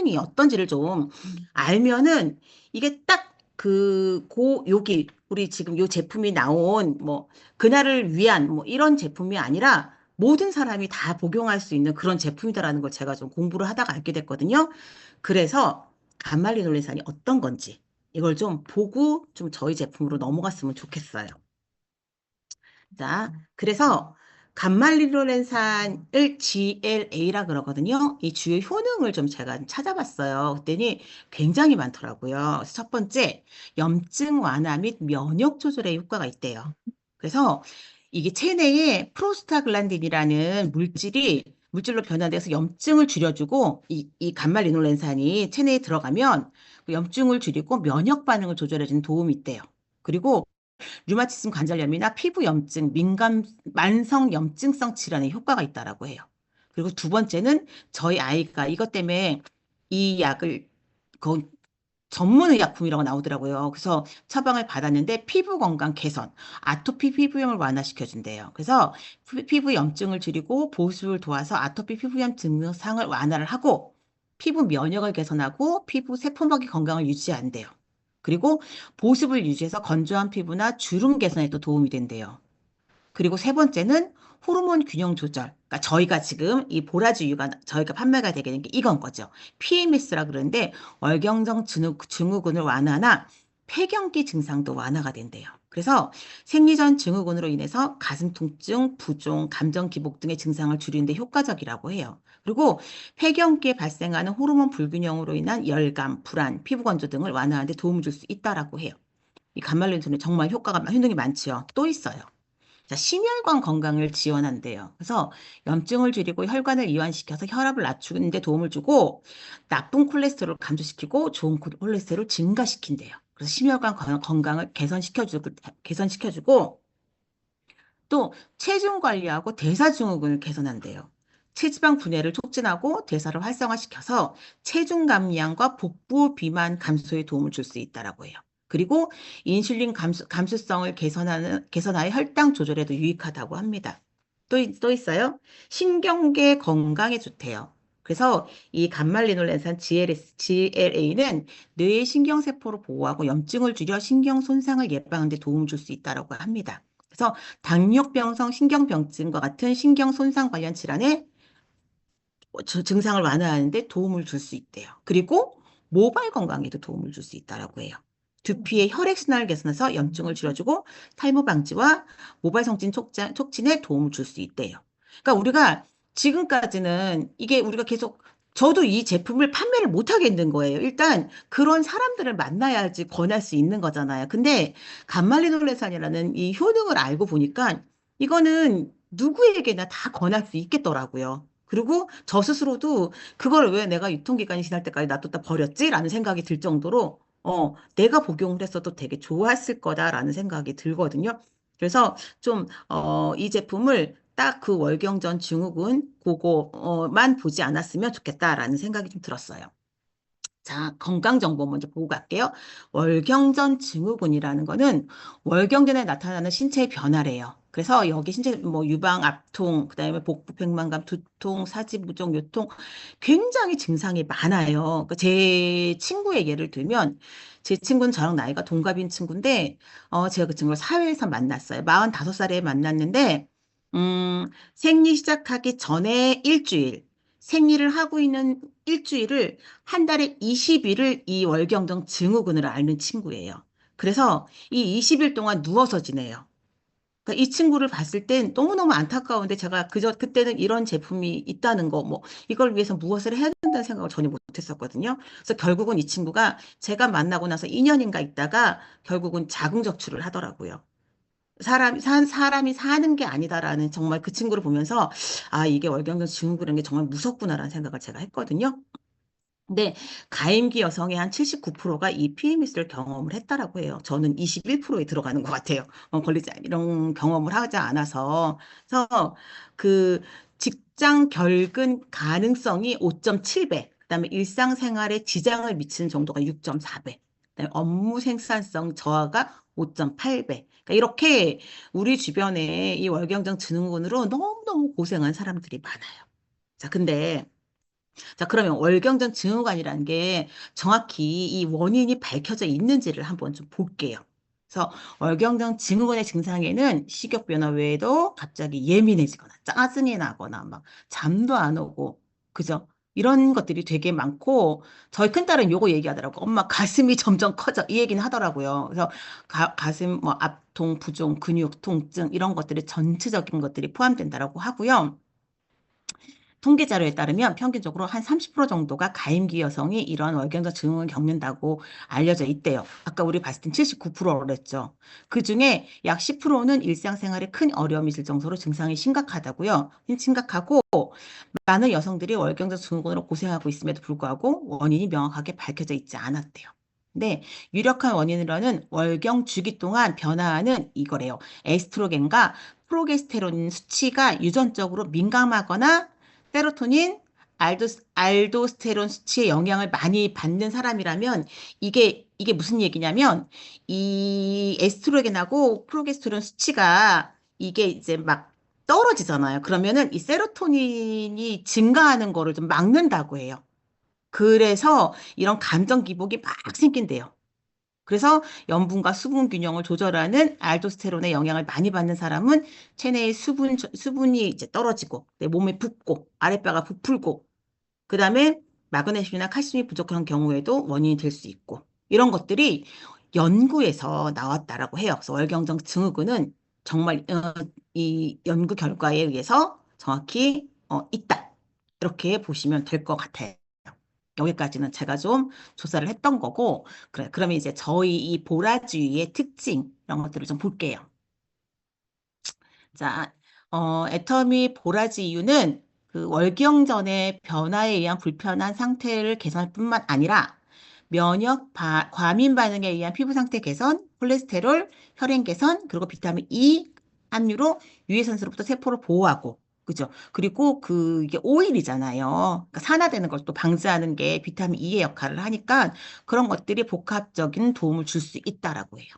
효능이 어떤지를 좀 알면은 이게 딱 여기, 우리 지금 요 제품이 나온, 뭐, 그날을 위한, 뭐, 이런 제품이 아니라 모든 사람이 다 복용할 수 있는 그런 제품이다라는 걸 제가 좀 공부를 하다가 알게 됐거든요. 그래서 간말리놀렌산이 어떤 건지 이걸 좀 보고 좀 저희 제품으로 넘어갔으면 좋겠어요. 자, 그래서 간말리놀렌산을 GLA라 그러거든요. 이 주요 효능을 좀 제가 찾아봤어요. 그랬더니 굉장히 많더라고요. 그래서 첫 번째, 염증 완화 및 면역 조절에 효과가 있대요. 그래서 이게 체내에 프로스타글란딘이라는 물질로 변화돼서 염증을 줄여주고 이 간말리놀렌산이 체내에 들어가면 그 염증을 줄이고 면역 반응을 조절해주는 도움이 있대요. 그리고 류마티즘 관절염이나 피부 염증, 만성 염증성 질환에 효과가 있다라고 해요. 그리고 두 번째는 저희 아이가 이것 때문에 이 약을 거 전문 의약품이라고 나오더라고요. 그래서 처방을 받았는데 피부 건강 개선, 아토피 피부염을 완화시켜준대요. 그래서 피부 염증을 줄이고 보습을 도와서 아토피 피부염 증상을 완화를 하고 피부 면역을 개선하고 피부 세포막의 건강을 유지한대요. 그리고 보습을 유지해서 건조한 피부나 주름 개선에 도 도움이 된대요. 그리고 세 번째는 호르몬 균형 조절. 그러니까 저희가 지금 이 보라주유가 저희가 판매가 되게 된 게 이건 거죠. PMS라 그러는데 월경정 증후군을 완화나 폐경기 증상도 완화가 된대요. 그래서 생리전 증후군으로 인해서 가슴 통증, 부종, 감정 기복 등의 증상을 줄이는 데 효과적이라고 해요. 그리고 폐경기에 발생하는 호르몬 불균형으로 인한 열감, 불안, 피부 건조 등을 완화하는 데 도움을 줄 수 있다라고 해요. 이 간말렌토는 정말 효능이 많지요. 또 있어요. 자, 심혈관 건강을 지원한대요. 그래서 염증을 줄이고 혈관을 이완시켜서 혈압을 낮추는 데 도움을 주고 나쁜 콜레스테롤을 감소시키고 좋은 콜레스테롤을 증가시킨대요. 그래서 심혈관 건강을 개선시켜주고 또 체중 관리하고 대사증후군을 개선한대요. 체지방 분해를 촉진하고 대사를 활성화시켜서 체중 감량과 복부 비만 감소에 도움을 줄 수 있다라고 해요. 그리고 인슐린 감수성을 개선하여 혈당 조절에도 유익하다고 합니다. 또 있어요. 신경계 건강에 좋대요. 그래서 이 간말리놀렌산 GLA는 뇌의 신경세포를 보호하고 염증을 줄여 신경 손상을 예방하는 데 도움을 줄 수 있다고 합니다. 그래서 당뇨병성 신경병증과 같은 신경 손상 관련 질환에 증상을 완화하는 데 도움을 줄 수 있대요. 그리고 모발 건강에도 도움을 줄 수 있다라고 해요. 두피의 혈액순환을 개선해서 염증을 줄여주고 탈모 방지와 모발 성진 촉진에 도움을 줄 수 있대요. 그러니까 우리가 지금까지는 이게 우리가 계속 저도 이 제품을 판매를 못 하겠는 거예요. 일단 그런 사람들을 만나야지 권할 수 있는 거잖아요. 근데 간말리놀레산이라는 이 효능을 알고 보니까 이거는 누구에게나 다 권할 수 있겠더라고요. 그리고 저 스스로도 그걸 왜 내가 유통기간이 지날 때까지 놔뒀다 버렸지? 라는 생각이 들 정도로, 내가 복용을 했어도 되게 좋았을 거다라는 생각이 들거든요. 그래서 이 제품을 딱 그 월경전 증후군, 그거만 보지 않았으면 좋겠다라는 생각이 좀 들었어요. 자, 건강 정보 먼저 보고 갈게요. 월경전 증후군이라는 거는 월경전에 나타나는 신체의 변화래요. 그래서 여기 신체 뭐 유방 압통, 그다음에 복부 백만감, 두통, 사지부종, 요통 굉장히 증상이 많아요. 제 친구의 예를 들면 제 친구는 저랑 나이가 동갑인 친구인데 제가 그 친구를 사회에서 만났어요. 45살에 만났는데 생리 시작하기 전에 일주일 생리를 하고 있는 일주일을 한 달에 20일을 이 월경정 증후군을 앓는 친구예요. 그래서 이 20일 동안 누워서 지내요. 그러니까 이 친구를 봤을 땐 너무너무 안타까운데 제가 그때는 이런 제품이 있다는 거, 뭐, 이걸 위해서 무엇을 해야 된다는 생각을 전혀 못 했었거든요. 그래서 결국은 이 친구가 제가 만나고 나서 2년인가 있다가 결국은 자궁적출을 하더라고요. 사람이 사는 게 아니다라는 정말 그 친구를 보면서 아, 이게 월경정 증후군이라는 게 정말 무섭구나라는 생각을 제가 했거든요. 근데 가임기 여성의 한 79%가 이 PMS를 경험을 했다라고 해요. 저는 21%에 들어가는 것 같아요. 이런 경험을 하지 않아서. 그래서 그 직장 결근 가능성이 5.7배, 그다음에 일상생활에 지장을 미치는 정도가 6.4배, 그다음에 업무 생산성 저하가 5.8배. 그러니까 이렇게 우리 주변에 이 월경정 증후군으로 너무너무 고생한 사람들이 많아요. 자, 근데 자, 그러면 월경전 증후군이라는 게 정확히 이 원인이 밝혀져 있는지를 한번 좀 볼게요. 그래서 월경전 증후군의 증상에는 식욕 변화 외에도 갑자기 예민해지거나 짜증이 나거나 막 잠도 안 오고, 그죠? 이런 것들이 되게 많고, 저희 큰딸은 요거 얘기하더라고. 엄마 가슴이 점점 커져. 이 얘기는 하더라고요. 그래서 가슴 뭐 압통, 부종, 근육 통증 이런 것들이 전체적인 것들이 포함된다라고 하고요. 통계 자료에 따르면 평균적으로 한 30% 정도가 가임기 여성이 이런 월경적 증후군을 겪는다고 알려져 있대요. 아까 우리 봤을 땐 79%로 그랬죠. 그중에 약 10%는 일상생활에 큰 어려움이 있을 정도로 증상이 심각하다고요. 심각하고 많은 여성들이 월경적 증후군으로 고생하고 있음에도 불구하고 원인이 명확하게 밝혀져 있지 않았대요. 근데 유력한 원인으로는 월경 주기 동안 변화하는 이거래요. 에스트로겐과 프로게스테론 수치가 유전적으로 민감하거나 세로토닌, 알도스테론 수치의 영향을 많이 받는 사람이라면 이게 무슨 얘기냐면 이 에스트로겐하고 프로게스테론 수치가 이게 이제 막 떨어지잖아요. 그러면은 이 세로토닌이 증가하는 거를 좀 막는다고 해요. 그래서 이런 감정 기복이 막 생긴대요. 그래서 염분과 수분 균형을 조절하는 알도스테론의 영향을 많이 받는 사람은 체내의 수분이 이제 떨어지고 내 몸에 붓고 아랫배가 부풀고 그다음에 마그네슘이나 칼슘이 부족한 경우에도 원인이 될 수 있고 이런 것들이 연구에서 나왔다라고 해요. 그래서 월경정 증후군은 정말 이 연구 결과에 의해서 정확히 있다. 이렇게 보시면 될 것 같아요. 여기까지는 제가 좀 조사를 했던 거고, 그래, 그러면 이제 저희 이 보라주의의 특징, 이런 것들을 좀 볼게요. 자, 애터미 보라지 이유는 그 월경전의 변화에 의한 불편한 상태를 개선할 뿐만 아니라 과민 반응에 의한 피부 상태 개선, 콜레스테롤, 혈행 개선, 그리고 비타민 E 함유로 유해산소로부터 세포를 보호하고, 그죠? 그리고 이게 오일이잖아요. 그러니까 산화되는 걸 또 방지하는 게 비타민 E의 역할을 하니까 그런 것들이 복합적인 도움을 줄 수 있다라고 해요.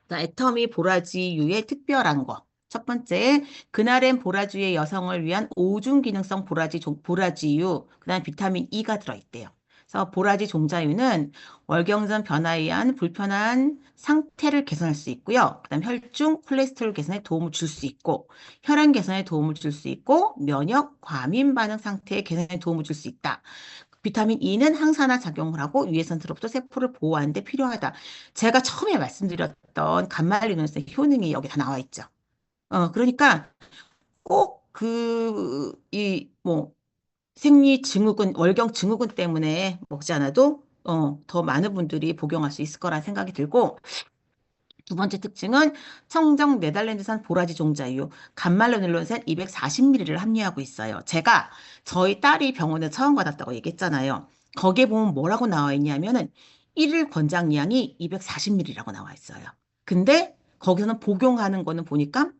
자, 애터미 보라지유의 특별한 거. 첫 번째, 그날엔 보라주의 여성을 위한 오중 기능성 보라지유, 그다음 비타민 E가 들어있대요. 그래서 보라지 종자유는 월경전 변화에 의한 불편한 상태를 개선할 수 있고요. 그다음 혈중 콜레스테롤 개선에 도움을 줄 수 있고, 혈압 개선에 도움을 줄 수 있고, 면역 과민 반응 상태의 개선에 도움을 줄 수 있다. 비타민 E는 항산화 작용을 하고 유해산소로부터 세포를 보호하는 데 필요하다. 제가 처음에 말씀드렸던 간말리노스 효능이 여기 다 나와 있죠. 그러니까 꼭 뭐, 월경 증후군 때문에 먹지 않아도, 더 많은 분들이 복용할 수 있을 거란 생각이 들고, 두 번째 특징은 청정 네덜란드산 보라지 종자유 간말로닐론산 240ml를 함유하고 있어요. 제가 저희 딸이 병원에 처음 받았다고 얘기했잖아요. 거기에 보면 뭐라고 나와 있냐면은 1일 권장량이 240ml라고 나와 있어요. 근데 거기서는 복용하는 거는 보니까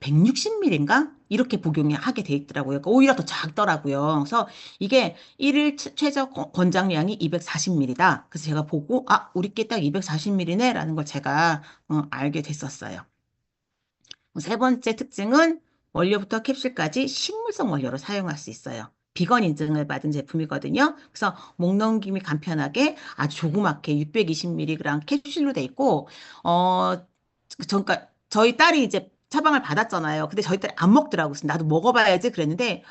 160ml인가? 이렇게 복용이 하게 돼 있더라고요. 그러니까 오히려 더 작더라고요. 그래서 이게 일일 최저 권장량이 240ml다. 그래서 제가 보고, 아, 우리 게 딱 240ml네? 라는 걸 제가 알게 됐었어요. 세 번째 특징은 원료부터 캡슐까지 식물성 원료로 사용할 수 있어요. 비건 인증을 받은 제품이거든요. 그래서 목 넘김이 간편하게 아주 조그맣게 620mg 캡슐로 돼 있고, 그러니까 저희 딸이 이제 처방을 받았잖아요. 근데 저희 딸이 안 먹더라고요. 그래서 나도 먹어봐야지 그랬는데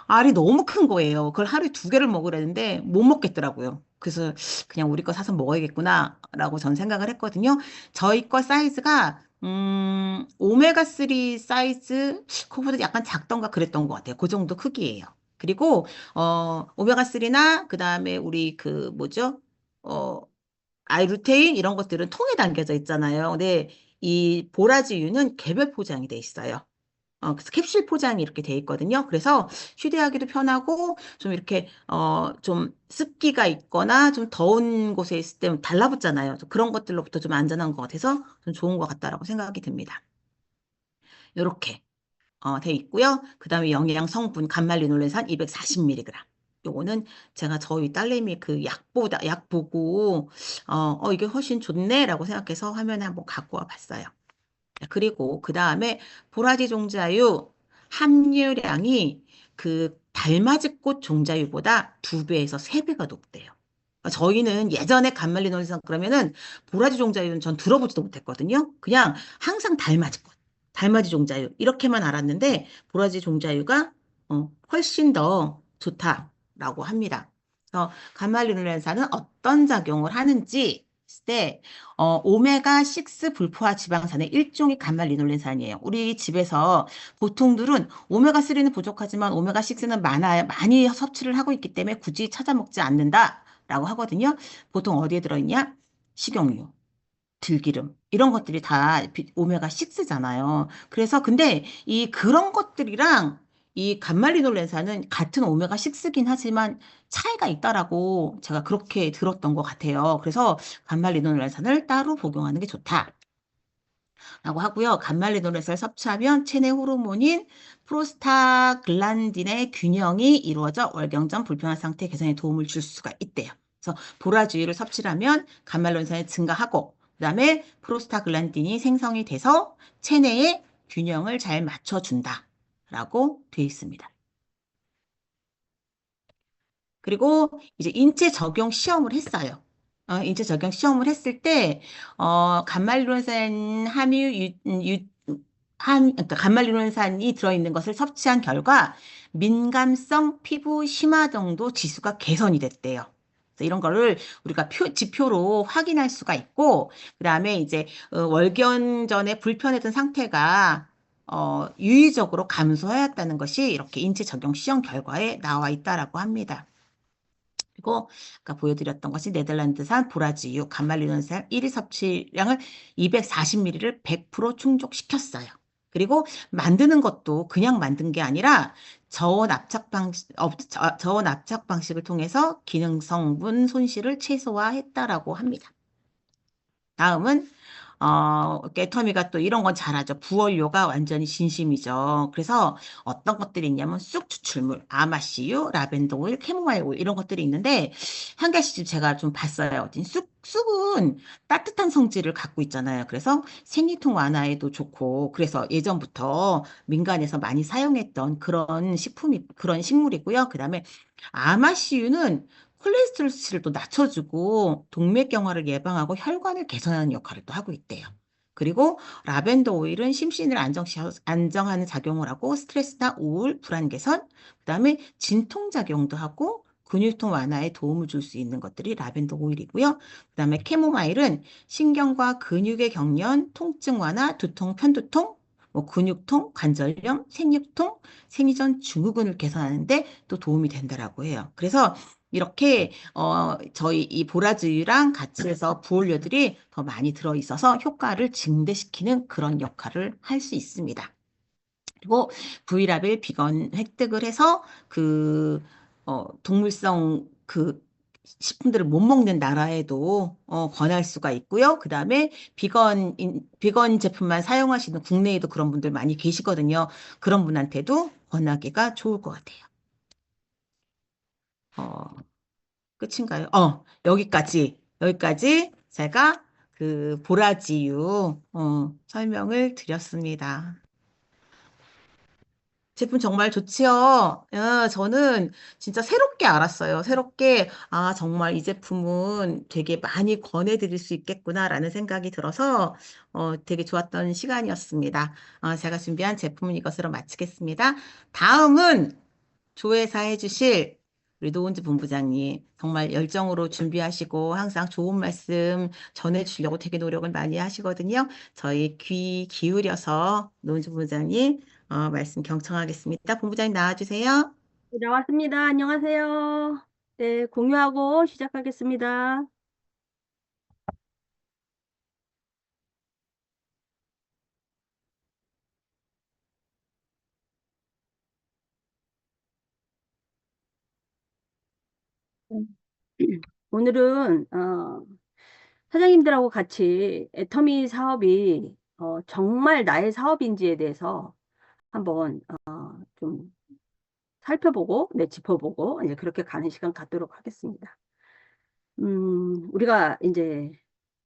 알이 너무 큰 거예요. 그걸 하루에 두 개를 먹으라는데 못 먹겠더라고요. 그래서 그냥 우리 거 사서 먹어야겠구나라고 전 생각을 했거든요. 저희 거 사이즈가 오메가3 사이즈 그거보다 약간 작던가 그랬던 것 같아요. 그 정도 크기예요. 그리고 오메가3나 그다음에 우리 그 뭐죠? 어 루테인 이런 것들은 통에 담겨져 있잖아요. 근데 이 보라지유는 개별 포장이 돼 있어요. 그래서 캡슐 포장이 이렇게 돼 있거든요. 그래서 휴대하기도 편하고 좀 이렇게 좀 습기가 있거나 좀 더운 곳에 있을 때 달라붙잖아요. 그런 것들로부터 좀 안전한 것 같아서 좀 좋은 것 같다라고 생각이 듭니다. 이렇게 돼 있고요. 그다음에 영양 성분 간말리놀렌산 240mg. 요거는 제가 저희 딸내미 그 약 보고 이게 훨씬 좋네라고 생각해서 화면에 한번 갖고 와 봤어요. 그리고 그 다음에 보라지 종자유 함유량이 그 달맞이꽃 종자유보다 2배에서 3배가 높대요. 저희는 예전에 간말리놀산 그러면은 보라지 종자유는 전 들어보지도 못했거든요. 그냥 항상 달맞이꽃, 달맞이 종자유 이렇게만 알았는데 보라지 종자유가 훨씬 더 좋다라고 합니다. 그래서 간말리놀산은 어떤 작용을 하는지 했을 때 오메가6 불포화 지방산의 일종이 간말리놀산이에요. 우리 집에서 보통들은 오메가3는 부족하지만 오메가6는 많이 섭취를 하고 있기 때문에 굳이 찾아 먹지 않는다라고 하거든요. 보통 어디에 들어있냐? 식용유, 들기름 이런 것들이 다 오메가6잖아요. 그래서 근데 이 그런 것들이랑 이 간말리놀렌산은 같은 오메가6긴 하지만 차이가 있다라고 제가 그렇게 들었던 것 같아요. 그래서 간말리놀렌산을 따로 복용하는 게 좋다. 라고 하고요. 간말리노렛을 섭취하면 체내 호르몬인 프로스타글란딘의 균형이 이루어져 월경전 불편한 상태 개선에 도움을 줄 수가 있대요. 그래서 보라주유를 섭취를 하면 간말론산이 증가하고 그다음에 프로스타글란딘이 생성이 돼서 체내의 균형을 잘 맞춰준다라고 되어 있습니다. 그리고 이제 인체 적용 시험을 했어요. 인체 적용 시험을 했을 때, 간말리론산 그러니까 간말리론산이 들어있는 것을 섭취한 결과 민감성 피부 심화 정도 지수가 개선이 됐대요. 그래서 이런 거를 우리가 지표로 확인할 수가 있고, 그 다음에 이제 월견 전에 불편했던 상태가 유의적으로 감소하였다는 것이 이렇게 인체 적용 시험 결과에 나와 있다라고 합니다. 그리고 아까 보여드렸던 것이 네덜란드산 보라지유 간말리논산 1일 섭취량을 240ml를 100% 충족시켰어요. 그리고 만드는 것도 그냥 만든 게 아니라 저온 압착 방식을 통해서 기능 성분 손실을 최소화했다라고 합니다. 다음은 깨터미가 또 이런 건 잘하죠. 부원료가 완전히 진심이죠. 그래서 어떤 것들이 있냐면 쑥 추출물, 아마씨유, 라벤더 오일, 캐모마일 오일 이런 것들이 있는데 한 가지 제가 좀 봤어요. 쑥은 따뜻한 성질을 갖고 있잖아요. 그래서 생리통 완화에도 좋고 그래서 예전부터 민간에서 많이 사용했던 그런 식물이고요. 그다음에 아마씨유는 콜레스테롤 수치를 또 낮춰주고 동맥경화를 예방하고 혈관을 개선하는 역할을 또 하고 있대요. 그리고 라벤더 오일은 심신을 안정하는 작용을 하고 스트레스나 우울, 불안 개선, 그다음에 진통 작용도 하고 근육통 완화에 도움을 줄 수 있는 것들이 라벤더 오일이고요. 그다음에 캐모마일은 신경과 근육의 경련, 통증 완화, 두통, 편두통, 뭐 근육통, 관절염, 생육통, 생리전 증후군을 개선하는데 또 도움이 된다라고 해요. 그래서 이렇게 저희 이 보라주유랑 같이 해서 부원료들이 더 많이 들어있어서 효과를 증대시키는 그런 역할을 할 수 있습니다. 그리고 V라벨 비건 획득을 해서 동물성 식품들을 못 먹는 나라에도 권할 수가 있고요. 그 다음에 비건 제품만 사용하시는 국내에도 그런 분들 많이 계시거든요. 그런 분한테도 권하기가 좋을 것 같아요. 어, 끝인가요? 여기까지 제가 그 보라지유 설명을 드렸습니다. 제품 정말 좋지요? 저는 진짜 새롭게 알았어요. 새롭게, 정말 이 제품은 되게 많이 권해드릴 수 있겠구나라는 생각이 들어서 되게 좋았던 시간이었습니다. 제가 준비한 제품은 이것으로 마치겠습니다. 다음은 조회사 해주실 우리 노은지 본부장님 정말 열정으로 준비하시고 항상 좋은 말씀 전해주려고 되게 노력을 많이 하시거든요. 저희 귀 기울여서 노은지 본부장님 말씀 경청하겠습니다. 본부장님 나와주세요. 네, 나왔습니다. 안녕하세요. 네, 공유하고 시작하겠습니다. 음. 오늘은 사장님들하고 같이 애터미 사업이 정말 나의 사업인지에 대해서 한번 좀 살펴보고, 네, 짚어보고 이제 그렇게 가는 시간 갖도록 하겠습니다. 우리가 이제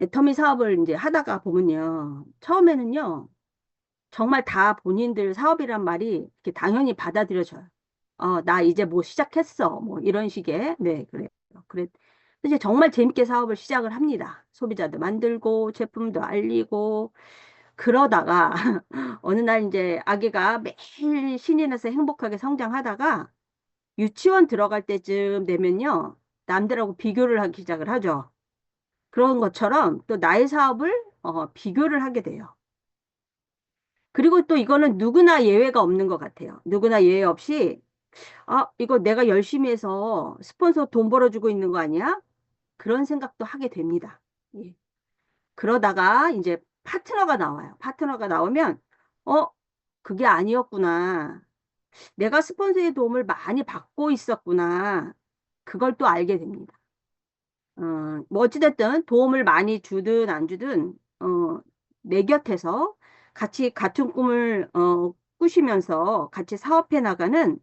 애터미 사업을 이제 하다가 보면요, 처음에는요, 정말 다 본인들 사업이란 말이 이렇게 당연히 받아들여져요. 나 이제 뭐 시작했어. 뭐 이런 식의, 네, 그래요. 그래. 이제 정말 재밌게 사업을 시작을 합니다. 소비자도 만들고, 제품도 알리고, 그러다가, 어느 날 이제 아기가 매일 신이 나서 행복하게 성장하다가, 유치원 들어갈 때쯤 되면요, 남들하고 비교를 하기 시작을 하죠. 그런 것처럼 또 나의 사업을 비교를 하게 돼요. 그리고 또 이거는 누구나 예외가 없는 것 같아요. 누구나 예외 없이, 이거 내가 열심히 해서 스폰서 돈 벌어주고 있는 거 아니야? 그런 생각도 하게 됩니다. 예. 그러다가 이제 파트너가 나와요. 파트너가 나오면, 어, 그게 아니었구나. 내가 스폰서의 도움을 많이 받고 있었구나. 그걸 또 알게 됩니다. 뭐 어찌됐든 도움을 많이 주든 안 주든, 내 곁에서 같이 같은 꿈을, 꾸시면서 같이 사업해 나가는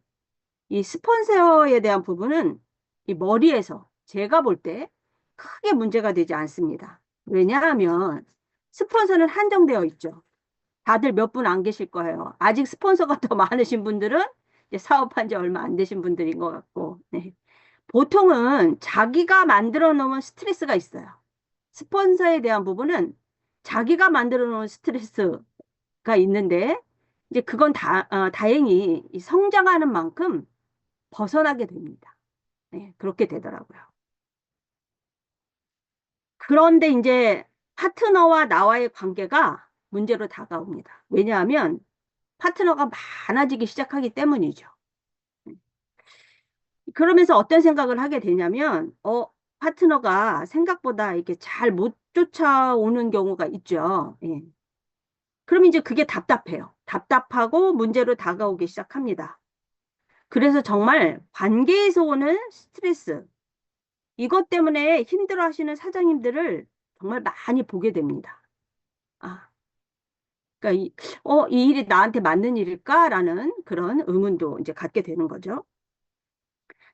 이 스폰서에 대한 부분은 이 머리에서 제가 볼 때 크게 문제가 되지 않습니다. 왜냐하면 스폰서는 한정되어 있죠. 다들 몇 분 안 계실 거예요. 아직 스폰서가 더 많으신 분들은 이제 사업한 지 얼마 안 되신 분들인 것 같고, 네. 보통은 자기가 만들어 놓은 스트레스가 있어요. 스폰서에 대한 부분은 자기가 만들어 놓은 스트레스가 있는데, 이제 그건 다행히 이 성장하는 만큼 벗어나게 됩니다. 네, 그렇게 되더라고요. 그런데 이제 파트너와 나와의 관계가 문제로 다가옵니다. 왜냐하면 파트너가 많아지기 시작하기 때문이죠. 그러면서 어떤 생각을 하게 되냐면, 파트너가 생각보다 이렇게 잘 못 쫓아오는 경우가 있죠. 예. 그럼 이제 그게 답답해요. 답답하고 문제로 다가오기 시작합니다. 그래서 정말 관계에서 오는 스트레스, 이것 때문에 힘들어 하시는 사장님들을 정말 많이 보게 됩니다. 아, 그러니까 이 일이 나한테 맞는 일일까라는 그런 의문도 이제 갖게 되는 거죠.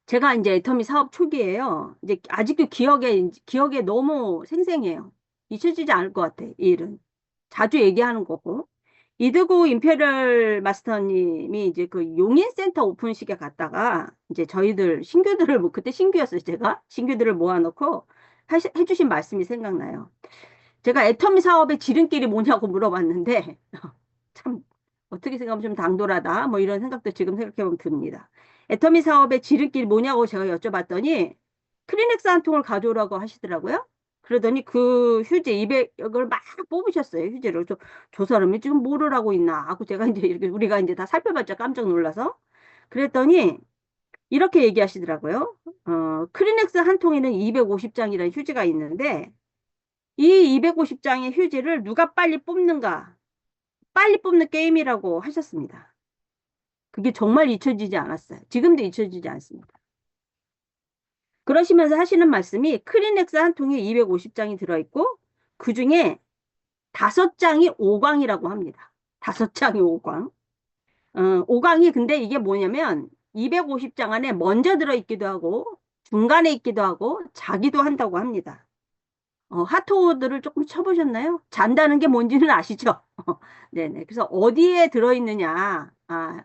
제가 이제 애터미 사업 초기에요. 이제 아직도 기억에 너무 생생해요. 잊혀지지 않을 것 같아, 이 일은. 자주 얘기하는 거고. 이드고 임페리얼 마스터님이 이제 그 용인센터 오픈식에 갔다가 이제 저희들 신규들을, 뭐 그때 신규였어요, 제가. 신규들을 모아놓고 해주신 말씀이 생각나요. 제가 애터미 사업의 지름길이 뭐냐고 물어봤는데, 참, 어떻게 생각하면 좀 당돌하다. 뭐 이런 생각도 지금 생각해보면 듭니다. 애터미 사업의 지름길이 뭐냐고 제가 여쭤봤더니, 크리넥스 한 통을 가져오라고 하시더라고요. 그러더니 그 휴지 200을 막 뽑으셨어요, 휴지를. 저 사람이 지금 뭐를 하고 있나 하고 제가 이제 이렇게 우리가 이제 다 살펴봤자 깜짝 놀라서. 그랬더니 이렇게 얘기하시더라고요. 크리넥스 한 통에는 250장이라는 휴지가 있는데, 이 250장의 휴지를 누가 빨리 뽑는가, 빨리 뽑는 게임이라고 하셨습니다. 그게 정말 잊혀지지 않았어요. 지금도 잊혀지지 않습니다. 그러시면서 하시는 말씀이 크리넥스 한 통에 250장이 들어있고 그 중에 5장이 5광이라고 합니다. 5장이 5광. 5광이 근데 이게 뭐냐면 250장 안에 먼저 들어있기도 하고 중간에 있기도 하고 자기도 한다고 합니다. 핫도그들을 조금 쳐보셨나요? 잔다는 게 뭔지는 아시죠? 네네. 그래서 어디에 들어있느냐,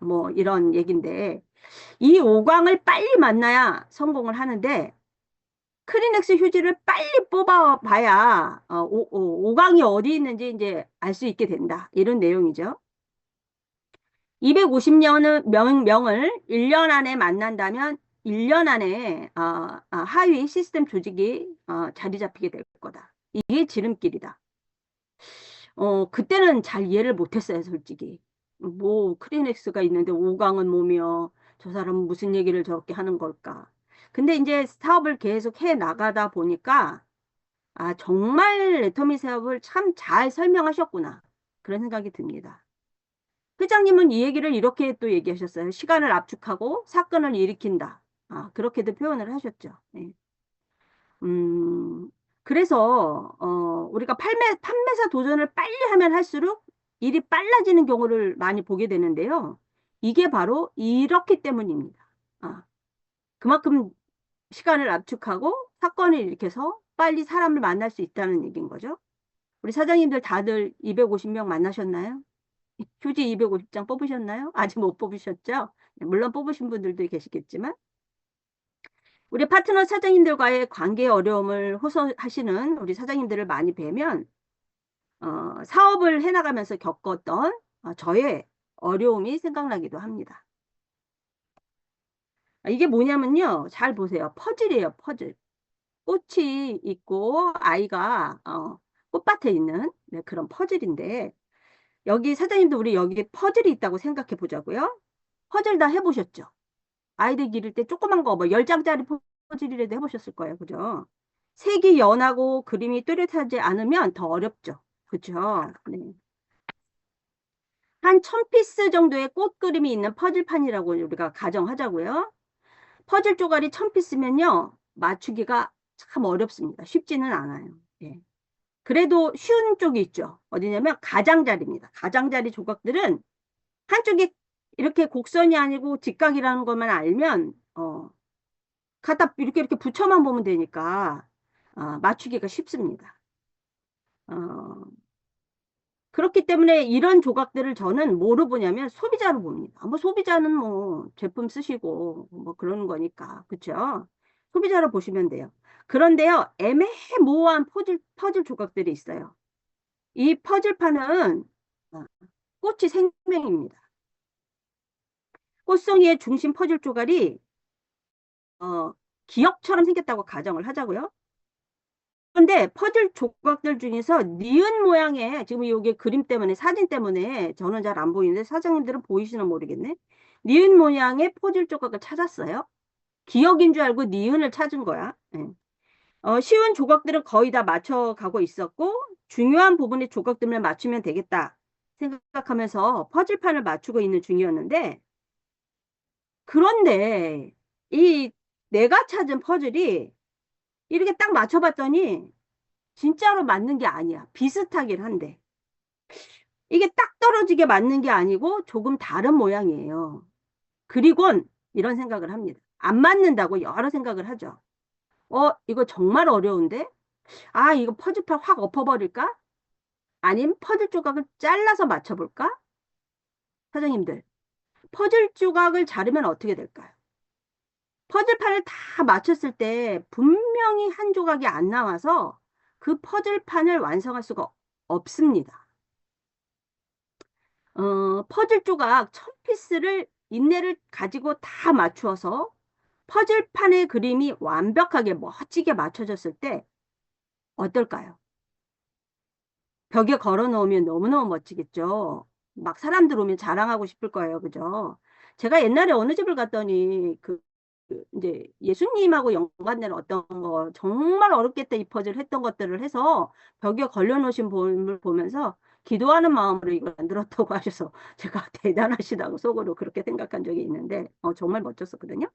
뭐 이런 얘기인데 이 5광을 빨리 만나야 성공을 하는데 크리넥스 휴지를 빨리 뽑아봐야 5강이 어디 있는지 이제 알 수 있게 된다. 이런 내용이죠. 250명을 1년 안에 만난다면 1년 안에 하위 시스템 조직이 자리 잡히게 될 거다. 이게 지름길이다. 그때는 잘 이해를 못했어요, 솔직히. 뭐 크리넥스가 있는데 5강은 뭐며 저 사람은 무슨 얘기를 저렇게 하는 걸까. 근데 이제 사업을 계속 해 나가다 보니까 정말 애터미 사업을 참 잘 설명하셨구나. 그런 생각이 듭니다. 회장님은 이 얘기를 이렇게 또 얘기하셨어요. 시간을 압축하고 사건을 일으킨다. 그렇게도 표현을 하셨죠. 네. 음, 그래서, 우리가 판매사 도전을 빨리 하면 할수록 일이 빨라지는 경우를 많이 보게 되는데요. 이게 바로 이렇기 때문입니다. 그만큼 시간을 압축하고 사건을 일으켜서 빨리 사람을 만날 수 있다는 얘기인 거죠. 우리 사장님들 다들 250명 만나셨나요? 휴지 250장 뽑으셨나요? 아직 못 뽑으셨죠? 물론 뽑으신 분들도 계시겠지만 우리 파트너 사장님들과의 관계 어려움을 호소하시는 우리 사장님들을 많이 뵈면 사업을 해나가면서 겪었던 저의 어려움이 생각나기도 합니다. 이게 뭐냐면요. 잘 보세요. 퍼즐이에요. 퍼즐. 꽃이 있고 아이가 꽃밭에 있는 네, 그런 퍼즐인데 여기 사장님도 우리 여기 퍼즐이 있다고 생각해 보자고요. 퍼즐 다 해보셨죠? 아이들 기를 때 조그만 거 뭐 10장짜리 퍼즐이라도 해보셨을 거예요. 그죠? 색이 연하고 그림이 뚜렷하지 않으면 더 어렵죠. 그죠? 네. 한 1000피스 정도의 꽃 그림이 있는 퍼즐판이라고 우리가 가정하자고요. 퍼즐 쪼가리 1000피스면요. 맞추기가 참 어렵습니다. 쉽지는 않아요. 예. 그래도 쉬운 쪽이 있죠. 어디냐면 가장자리입니다. 가장자리 조각들은 한쪽이 이렇게 곡선이 아니고 직각이라는 것만 알면 갖다 이렇게 붙여만 보면 되니까 맞추기가 쉽습니다. 어, 그렇기 때문에 이런 조각들을 저는 뭐로 보냐면 소비자로 봅니다. 뭐 소비자는 뭐 제품 쓰시고 뭐 그러는 거니까 그렇죠? 소비자로 보시면 돼요. 그런데요 애매모호한 퍼즐 조각들이 있어요. 이 퍼즐판은 꽃이 생명입니다. 꽃송이의 중심 퍼즐 조각이 기억처럼 생겼다고 가정을 하자고요. 그런데 퍼즐 조각들 중에서 니은 모양의 지금 여기 그림 때문에 사진 때문에 저는 잘 안 보이는데 사장님들은 보이시나 모르겠네. 니은 모양의 퍼즐 조각을 찾았어요. 기억인 줄 알고 니은을 찾은 거야. 네. 쉬운 조각들은 거의 다 맞춰가고 있었고 중요한 부분의 조각들만 맞추면 되겠다 생각하면서 퍼즐판을 맞추고 있는 중이었는데 그런데 이 내가 찾은 퍼즐이 이렇게 딱 맞춰봤더니 진짜로 맞는 게 아니야. 비슷하긴 한데 이게 딱 떨어지게 맞는 게 아니고 조금 다른 모양이에요. 그리곤 이런 생각을 합니다. 안 맞는다고 여러 생각을 하죠. 이거 정말 어려운데? 이거 퍼즐판 확 엎어버릴까? 아니면 퍼즐 조각을 잘라서 맞춰볼까? 사장님들, 퍼즐 조각을 자르면 어떻게 될까요? 퍼즐판을 다 맞췄을 때 분명히 한 조각이 안 나와서 그 퍼즐판을 완성할 수가 없습니다. 퍼즐 조각 1000피스를 인내를 가지고 다 맞추어서 퍼즐판의 그림이 완벽하게 멋지게 맞춰졌을 때 어떨까요? 벽에 걸어 놓으면 너무너무 멋지겠죠. 막 사람들 오면 자랑하고 싶을 거예요. 그죠? 제가 옛날에 어느 집을 갔더니 이제 예수님하고 연관된 어떤 거 정말 어렵겠다 이 퍼즐 했던 것들을 해서 벽에 걸려 놓으신 분을 보면서 기도하는 마음으로 이걸 만들었다고 하셔서 제가 대단하시다고 속으로 그렇게 생각한 적이 있는데 정말 멋졌었거든요.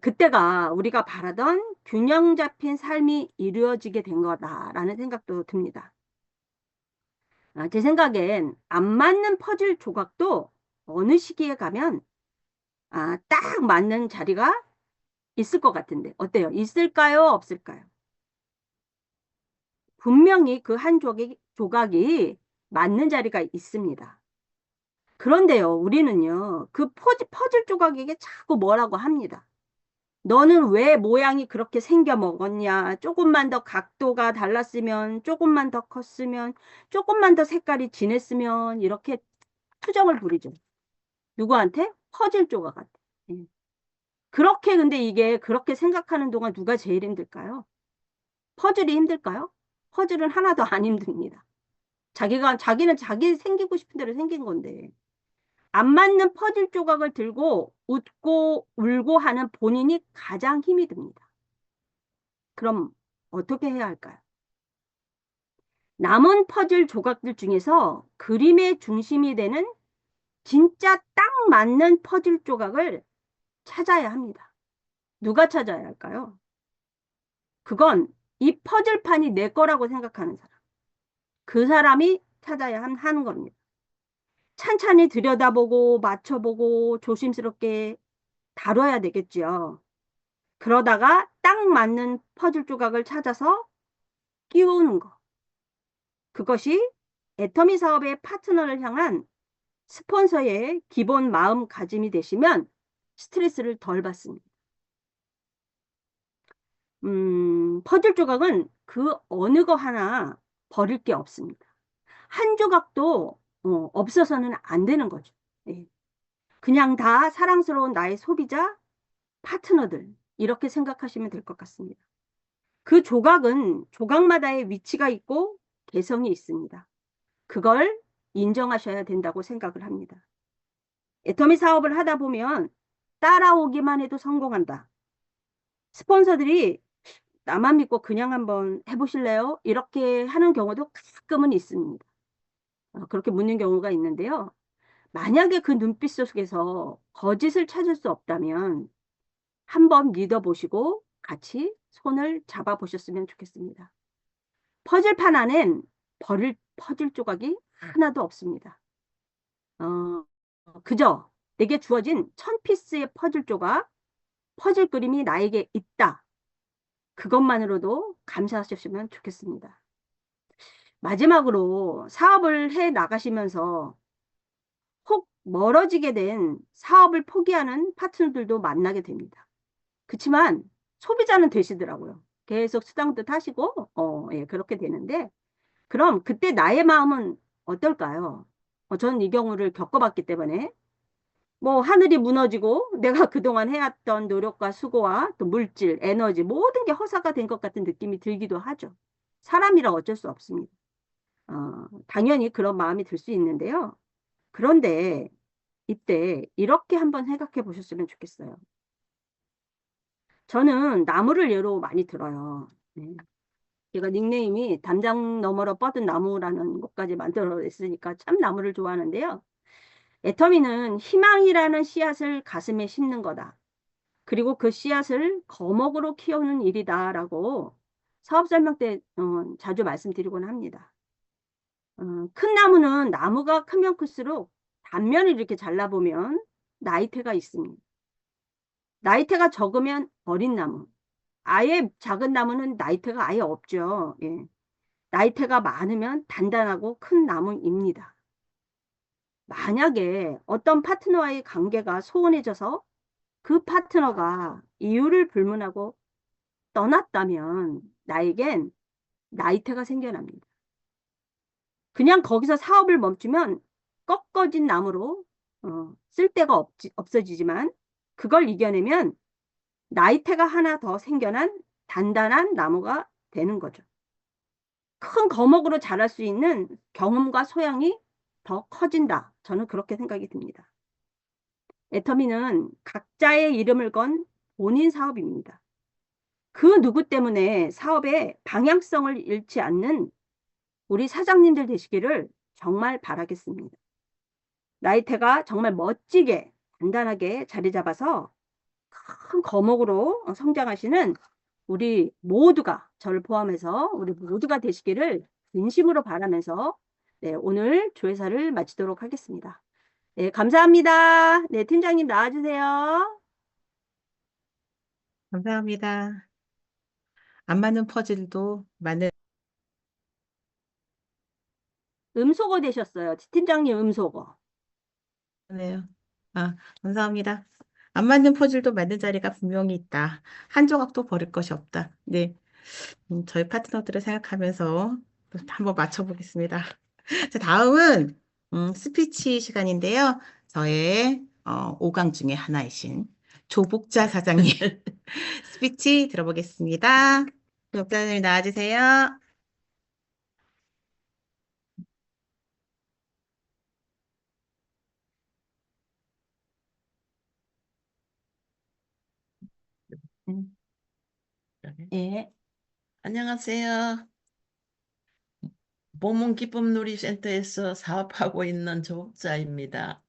그때가 우리가 바라던 균형 잡힌 삶이 이루어지게 된 거다라는 생각도 듭니다. 제 생각엔 안 맞는 퍼즐 조각도 어느 시기에 가면 딱 맞는 자리가 있을 것 같은데 어때요? 있을까요? 없을까요? 분명히 그 한 조각이 맞는 자리가 있습니다. 그런데요, 우리는요, 그 퍼즐 조각에게 자꾸 뭐라고 합니다. 너는 왜 모양이 그렇게 생겨 먹었냐? 조금만 더 각도가 달랐으면, 조금만 더 컸으면, 조금만 더 색깔이 진했으면, 이렇게 투정을 부리죠. 누구한테? 퍼즐 조각한테. 예. 그렇게 근데 이게 그렇게 생각하는 동안 누가 제일 힘들까요? 퍼즐이 힘들까요? 퍼즐은 하나도 안 힘듭니다. 자기는 자기 생기고 싶은 대로 생긴 건데. 안 맞는 퍼즐 조각을 들고 웃고 울고 하는 본인이 가장 힘이 듭니다. 그럼 어떻게 해야 할까요? 남은 퍼즐 조각들 중에서 그림의 중심이 되는 진짜 딱 맞는 퍼즐 조각을 찾아야 합니다. 누가 찾아야 할까요? 그건 이 퍼즐판이 내 거라고 생각하는 사람. 그 사람이 찾아야 하는 겁니다. 찬찬히 들여다보고 맞춰보고 조심스럽게 다뤄야 되겠죠. 그러다가 딱 맞는 퍼즐 조각을 찾아서 끼우는 거. 그것이 애터미 사업의 파트너를 향한 스폰서의 기본 마음가짐이 되시면 스트레스를 덜 받습니다. 퍼즐 조각은 그 어느 거 하나 버릴 게 없습니다. 한 조각도 없어서는 안 되는 거죠. 예. 그냥 다 사랑스러운 나의 소비자, 파트너들 이렇게 생각하시면 될 것 같습니다. 그 조각은 조각마다의 위치가 있고 개성이 있습니다. 그걸 인정하셔야 된다고 생각을 합니다. 애터미 사업을 하다 보면 따라오기만 해도 성공한다. 스폰서들이 나만 믿고 그냥 한번 해보실래요? 이렇게 하는 경우도 가끔은 있습니다. 그렇게 묻는 경우가 있는데요. 만약에 그 눈빛 속에서 거짓을 찾을 수 없다면 한번 믿어보시고 같이 손을 잡아보셨으면 좋겠습니다. 퍼즐판 안엔 버릴 퍼즐 조각이 하나도 없습니다. 어, 그저 내게 주어진 1000피스의 퍼즐 조각, 퍼즐 그림이 나에게 있다. 그것만으로도 감사하셨으면 좋겠습니다. 마지막으로 사업을 해 나가시면서 혹 멀어지게 된 사업을 포기하는 파트너들도 만나게 됩니다. 그렇지만 소비자는 되시더라고요. 계속 수당도 타시고, 예, 그렇게 되는데, 그럼 그때 나의 마음은 어떨까요? 저는 이 경우를 겪어봤기 때문에, 뭐, 하늘이 무너지고, 내가 그동안 해왔던 노력과 수고와 또 물질, 에너지, 모든 게 허사가 된 것 같은 느낌이 들기도 하죠. 사람이라 어쩔 수 없습니다. 당연히 그런 마음이 들 수 있는데요. 그런데 이때 이렇게 한번 생각해 보셨으면 좋겠어요. 저는 나무를 예로 많이 들어요. 네. 제가 닉네임이 담장 너머로 뻗은 나무라는 것까지 만들어냈으니까 참 나무를 좋아하는데요. 애터미는 희망이라는 씨앗을 가슴에 심는 거다. 그리고 그 씨앗을 거목으로 키우는 일이다라고 사업 설명 때 자주 말씀드리곤 합니다. 큰 나무는 나무가 크면 클수록 단면을 이렇게 잘라보면 나이테가 있습니다. 나이테가 적으면 어린 나무. 아예 작은 나무는 나이테가 아예 없죠. 예. 나이테가 많으면 단단하고 큰 나무입니다. 만약에 어떤 파트너와의 관계가 소원해져서 그 파트너가 이유를 불문하고 떠났다면 나에겐 나이테가 생겨납니다. 그냥 거기서 사업을 멈추면 꺾어진 나무로 쓸데가 없어지지만 그걸 이겨내면 나이테가 하나 더 생겨난 단단한 나무가 되는 거죠. 큰 거목으로 자랄 수 있는 경험과 소양이 더 커진다. 저는 그렇게 생각이 듭니다. 애터미는 각자의 이름을 건 본인 사업입니다. 그 누구 때문에 사업의 방향성을 잃지 않는 우리 사장님들 되시기를 정말 바라겠습니다. 나이테가 정말 멋지게 단단하게 자리 잡아서 큰 거목으로 성장하시는 우리 모두가 저를 포함해서 우리 모두가 되시기를 진심으로 바라면서 네, 오늘 조회사를 마치도록 하겠습니다. 네, 감사합니다. 네, 팀장님 나와주세요. 감사합니다. 안 맞는 퍼즐도 맞는 음소거 되셨어요. 팀장님 음소거. 네요. 아, 감사합니다. 안 맞는 퍼즐도 맞는 자리가 분명히 있다. 한 조각도 버릴 것이 없다. 네, 저희 파트너들을 생각하면서 한번 맞춰보겠습니다. 자, 다음은 스피치 시간인데요. 저의 5강 중에 하나이신 조복자 사장님 스피치 들어보겠습니다. 조복자 사장님 나와주세요. 음, 예. 안녕하세요. 봄은 기쁨 누리센터에서 사업하고 있는 조업자입니다.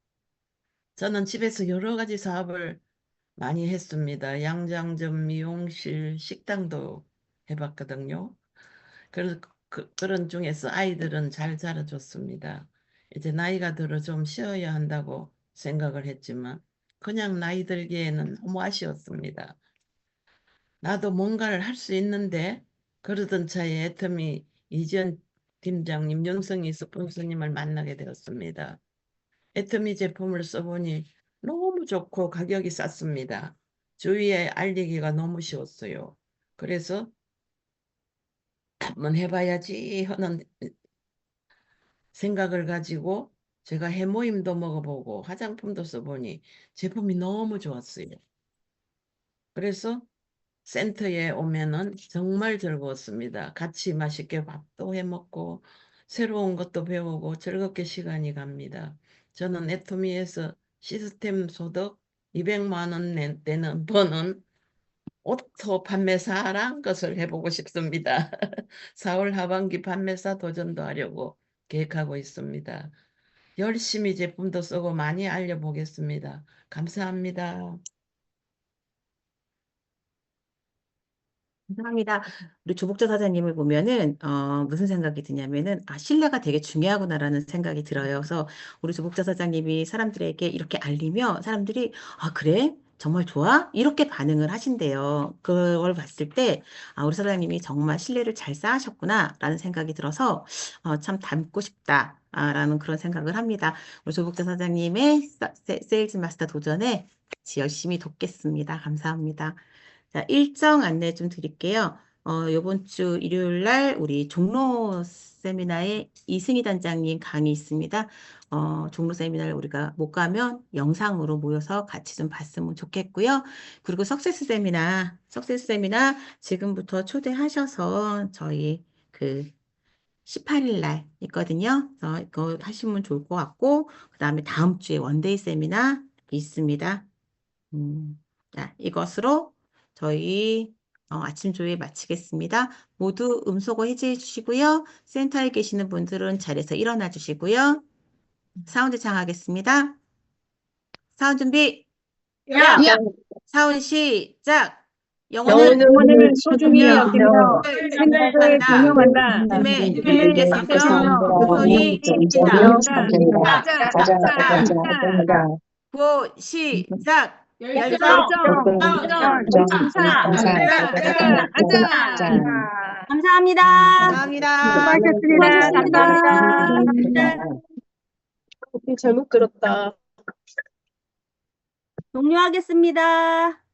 저는 집에서 여러 가지 사업을 많이 했습니다. 양장점, 미용실, 식당도 해봤거든요. 그래서 그런 중에서 아이들은 잘 자라줬습니다. 이제 나이가 들어 좀 쉬어야 한다고 생각을 했지만 그냥 나이 들기에는 너무 아쉬웠습니다. 나도 뭔가를 할 수 있는데 그러던 차에 애터미 이지연 팀장님, 윤성희 스폰서님을 만나게 되었습니다. 애터미 제품을 써보니 너무 좋고 가격이 쌌습니다. 주위에 알리기가 너무 쉬웠어요. 그래서 한번 해봐야지 하는 생각을 가지고 제가 해모임도 먹어보고 화장품도 써보니 제품이 너무 좋았어요. 그래서 센터에 오면은 정말 즐거웠습니다. 같이 맛있게 밥도 해먹고 새로운 것도 배우고 즐겁게 시간이 갑니다. 저는 애토미에서 시스템 소득 200만 원 내는 버는 오토 판매사란 것을 해보고 싶습니다. 4월 하반기 판매사 도전도 하려고 계획하고 있습니다. 열심히 제품도 쓰고 많이 알려보겠습니다. 감사합니다. 감사합니다. 우리 조복자 사장님을 보면은 무슨 생각이 드냐면은 신뢰가 되게 중요하구나라는 생각이 들어요. 그래서 우리 조복자 사장님이 사람들에게 이렇게 알리면 사람들이 그래? 정말 좋아? 이렇게 반응을 하신대요. 그걸 봤을 때 우리 사장님이 정말 신뢰를 잘 쌓으셨구나라는 생각이 들어서 참 닮고 싶다. 라는 그런 생각을 합니다. 우리 조복자 사장님의 세일즈 마스터 도전에 같이 열심히 돕겠습니다. 감사합니다. 자, 일정 안내 좀 드릴게요. 요번 주 일요일 날 우리 종로 세미나에 이승희 단장님 강의 있습니다. 종로 세미나를 우리가 못 가면 영상으로 모여서 같이 좀 봤으면 좋겠고요. 그리고 석세스 세미나 지금부터 초대하셔서 저희 그 18일 날 있거든요. 그래서 이거 하시면 좋을 것 같고, 그 다음에 다음 주에 원데이 세미나 있습니다. 자, 이것으로 저희 아침 조회 마치겠습니다. 모두 음소거 해제해 주시고요. 센터에 계시는 분들은 자리에서 일어나 주시고요. 사운드 장하겠습니다. 사운드 준비. 야! 사운드 시작. 영혼은 영혼을 소중히 여기며 여기며 생각을 경영한다. 삶의 삶의 일께서 일께서 우선이 우선이 있다. 가자. 9, 시작. 열정, 열정, 감사, 하자. 감사합니다. 감사합니다. 수고하셨습니다. 잘못 들었다. 종료하겠습니다.